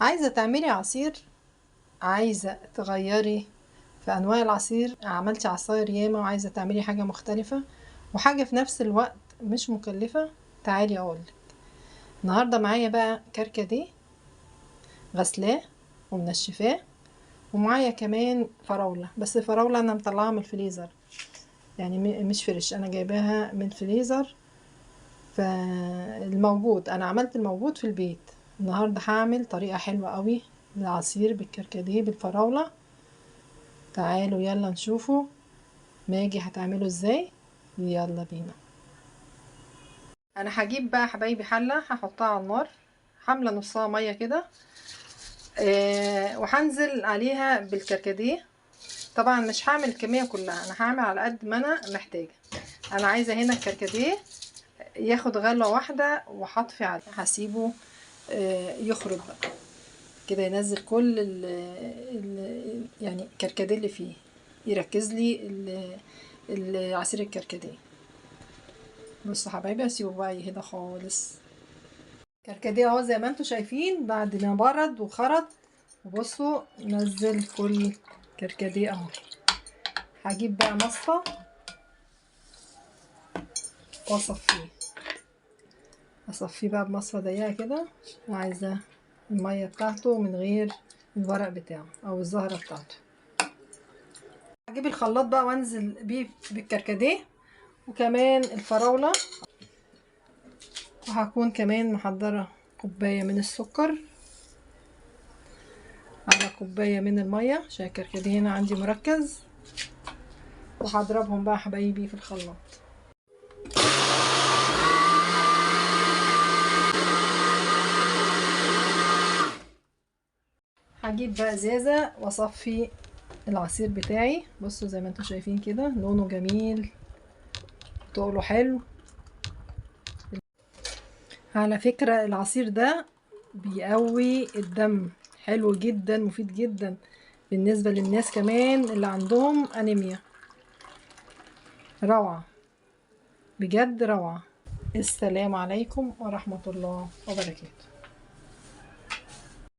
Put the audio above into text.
عايزة تعملي عصير، عايزة تغيري في انواع العصير، عملتي عصاير ياما وعايزة تعملي حاجة مختلفة وحاجة في نفس الوقت مش مكلفة، تعالي اقولك. النهاردة معايا بقى كركديه غسلاه ومنشفاه، ومعايا كمان فراولة، بس فراولة انا مطلعها من الفريزر، يعني مش فريش، انا جايباها من الفريزر. فالموجود انا عملت الموجود في البيت. النهارده هعمل طريقة حلوة قوي للعصير بالكركديه بالفراولة. تعالوا يلا نشوفوا ماجي هتعمله ازاي. يلا بينا. انا هجيب بقى حبايبي حلة هحطها على النار، حاملة نصها مية كده، وهنزل عليها بالكركديه. طبعا مش هعمل الكمية كلها، انا هعمل على قد ما انا محتاجة. انا عايزة هنا الكركديه ياخد غلوة واحدة وهطفي عليه، هسيبه يخرج بقى كده، ينزل كل ال يعني الكركديه اللي فيه، يركز لي عصير الكركديه. بصوا حبايبي اسيبه بقى يهدى خالص. الكركديه اهو زي ما انتم شايفين بعد ما برد وخرط، وبصوا نزل كل كركديه اهو. هجيب بقى مصفى اصفيه بقى بمصفى ضيقه كده، وعايزه الميه بتاعته من غير الورق بتاعه او الزهره بتاعته. هجيب الخلاط بقى وانزل بيه بالكركديه وكمان الفراوله، وهكون كمان محضره كوبايه من السكر على كوبايه من الميه عشان الكركديه هنا عندي مركز، وهضربهم بقى حبايبي في الخلاط. هجيب بقى ازازه واصفي العصير بتاعي. بصوا زي ما انتم شايفين كده لونه جميل، تقله حلو. على فكرة العصير ده بيقوي الدم، حلو جدا مفيد جدا بالنسبة للناس كمان اللي عندهم انيميا. روعة بجد روعة. السلام عليكم ورحمة الله وبركاته.